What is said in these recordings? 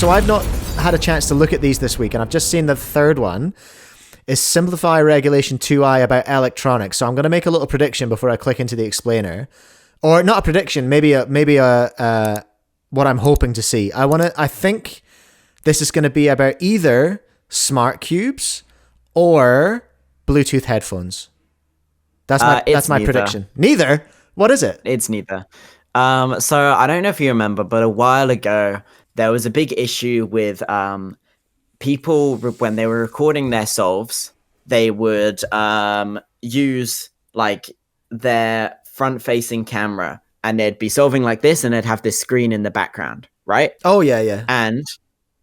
So I've not had a chance to look at these this week, and I've just seen the third one is Simplify Regulation 2I about electronics. So I'm going to make a little prediction before I click into the explainer. Or not a prediction, maybe a what I'm hoping to see. I think this is going to be about either smart cubes or Bluetooth headphones. That's my prediction. Neither? What is it? It's neither. So I don't know if you remember, but a while ago there was a big issue with people when they were recording their solves. They would use like their front-facing camera, and they'd be solving like this, and they'd have this screen in the background, right? Oh yeah. And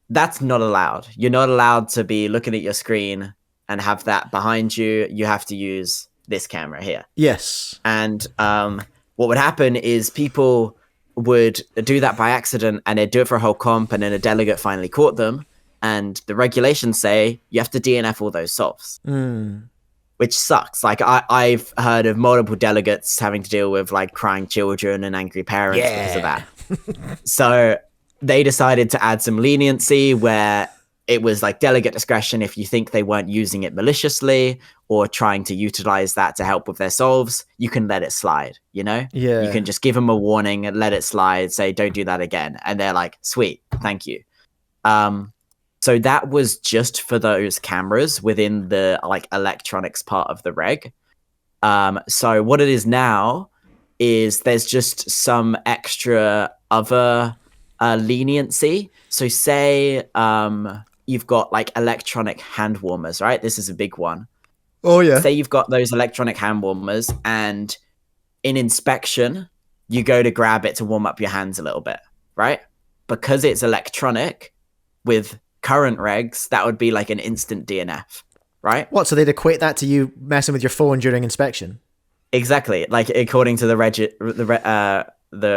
that's not allowed. You're not allowed to be looking at your screen and have that behind you. You have to use this camera here. Yes. And what would happen is people would do that by accident, and they'd do it for a whole comp, and then a delegate finally caught them, and the regulations say you have to DNF all those solves. Which sucks. Like I've heard of multiple delegates having to deal with like crying children and angry parents because of that. So they decided to add some leniency where it was like delegate discretion. If you think they weren't using it maliciously or trying to utilize that to help with their solves, you can let it slide, you know? Yeah. You can just give them a warning and let it slide, say, don't do that again. And they're like, sweet, thank you. So that was just for those cameras within the like electronics part of the reg. So what it is now is there's just some extra other leniency. So say you've got like electronic hand warmers, right? This is a big one. Oh yeah. Say you've got those electronic hand warmers, and in inspection, you go to grab it to warm up your hands a little bit, right? Because it's electronic with current regs, that would be like an instant DNF, right? What? So they'd equate that to you messing with your phone during inspection? Exactly. Like according to the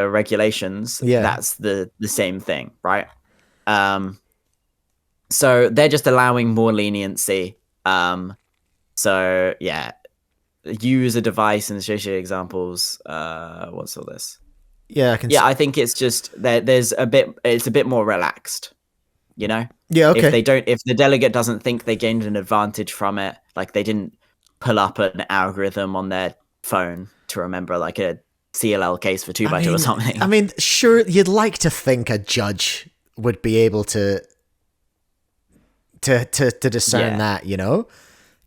regulations, that's the same thing, right? So they're just allowing more leniency. So yeah, use a device and associated examples. What's all this? Yeah, I think it's just there's it's a bit more relaxed, you know? Yeah, okay. If the delegate doesn't think they gained an advantage from it, like they didn't pull up an algorithm on their phone to remember like a CLL case for 2x2 or something. I mean, sure, you'd like to think a judge would be able to discern that, you know?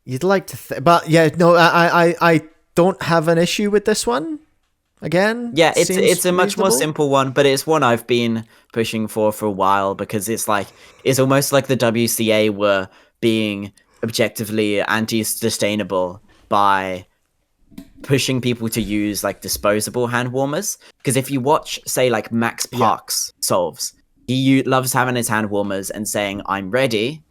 You'd like to but yeah, no, I don't have an issue with this one. Again, yeah, it's a much more simple one, but it's one I've been pushing for a while because it's almost like the WCA were being objectively anti-sustainable by pushing people to use like disposable hand warmers. Because if you watch, say, like Max Park's solves, he loves having his hand warmers and saying, "I'm ready."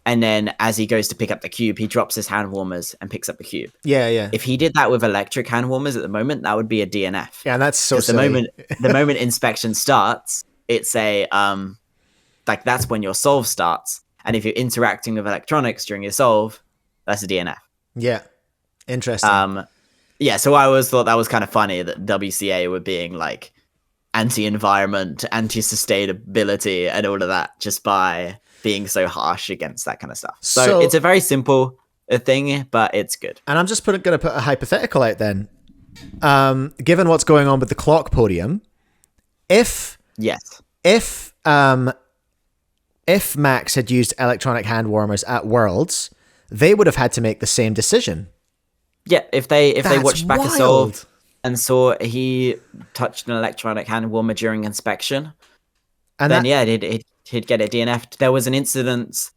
And then as he goes to pick up the cube, he drops his hand warmers and picks up the cube. Yeah. If he did that with electric hand warmers at the moment, that would be a DNF. Yeah, that's so silly. The moment inspection starts, it's like that's when your solve starts. And if you're interacting with electronics during your solve, that's a DNF. Yeah. Interesting. Yeah, so I always thought that was kind of funny that WCA were being like anti-environment, anti-sustainability and all of that just by being so harsh against that kind of stuff. So it's a very simple thing, but it's good. And I'm just going to put a hypothetical out then. Given what's going on with the clock podium, if Max had used electronic hand warmers at Worlds, they would have had to make the same decision. Yeah, if they watched back a solve and saw he touched an electronic hand warmer during inspection, and then he'd get it DNF'd. There was an incident,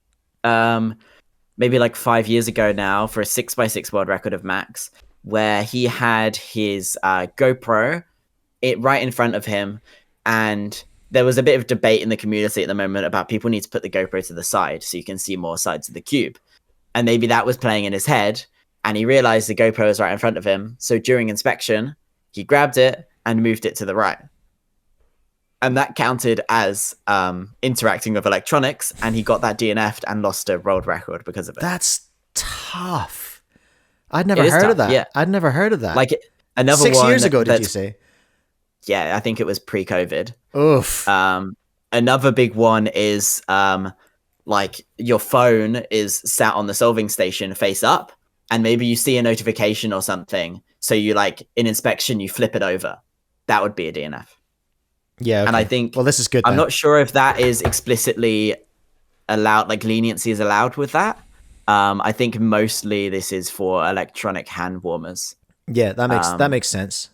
maybe like 5 years ago now, for a 6x6 world record of Max, where he had his GoPro right in front of him, and there was a bit of debate in the community at the moment about people need to put the GoPro to the side so you can see more sides of the cube. And maybe that was playing in his head, and he realized the GoPro was right in front of him. So during inspection, he grabbed it and moved it to the right. And that counted as interacting with electronics, and he got that DNF'd and lost a world record because of it. That's tough. I'd never heard of that. Yeah. I'd never heard of that. Like another 6 one years ago, did you say? Yeah, I think it was pre-COVID. Oof. another big one is like your phone is sat on the solving station face up, and maybe you see a notification or something. So you like in inspection, you flip it over. That would be a DNF. Yeah. Okay. And I think, well, this is good. I'm not sure if that is explicitly allowed, like leniency is allowed with that. I think mostly this is for electronic hand warmers. Yeah, that makes sense.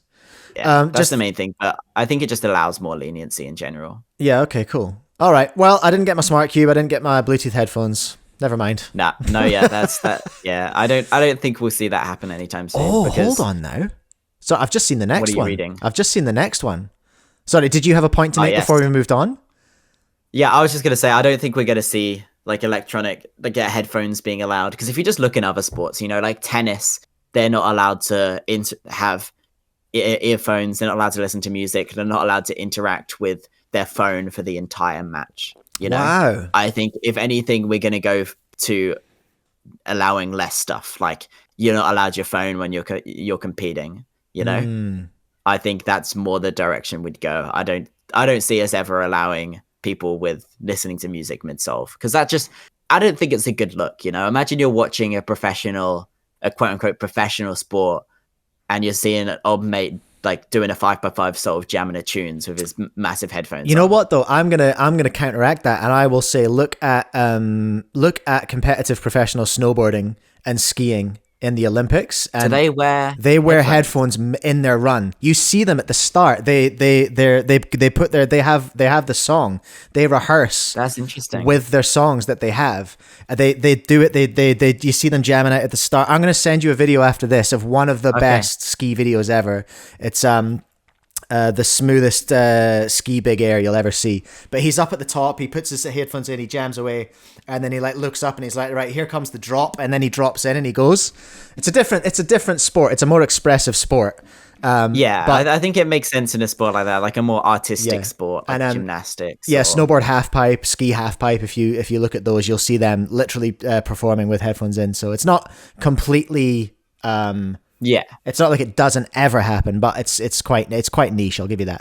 Yeah, that's just the main thing. But I think it just allows more leniency in general. Yeah. Okay. Cool. All right. Well, I didn't get my smart cube. I didn't get my Bluetooth headphones. Never mind. No. Yeah, that's that. Yeah, I don't think we'll see that happen anytime soon. Oh, hold on now. So I've just seen the next one. What are you reading? I've just seen the next one. Sorry, did you have a point to make before we moved on? Yeah, I was just gonna say I don't think we're gonna see like headphones being allowed, because if you just look in other sports, you know, like tennis, they're not allowed to have earphones. They're not allowed to listen to music. They're not allowed to interact with their phone for the entire match. You know, wow. I think if anything, we're gonna go to allowing less stuff. Like you're not allowed your phone when you're competing. You know, I think that's more the direction we'd go. I don't see us ever allowing people with listening to music mid-solve, because I don't think it's a good look. You know, imagine you're watching a quote unquote professional sport, and you're seeing an old mate like doing a 5x5 solve, jamming a tunes with his massive headphones. You know what though? I'm gonna counteract that, and I will say, look at competitive professional snowboarding and skiing in the Olympics, and so they wear headphones in their run. You see them at the start. They have the song. They rehearse. That's interesting. With their songs that they have. They do it. They you see them jamming out at the start. I'm gonna send you a video after this of one of the best ski videos ever. It's the smoothest ski big air you'll ever see. But he's up at the top. He puts his headphones in. He jams away, and then he like looks up and he's like, right, here comes the drop, and then he drops in and he goes. It's a different sport. It's a more expressive sport. I think it makes sense in a sport like that, like a more artistic sport, like gymnastics. Yeah, snowboard half pipe, ski half pipe. If you look at those, you'll see them literally performing with headphones in. So it's not completely. It's not like it doesn't ever happen, but it's quite niche. I'll give you that.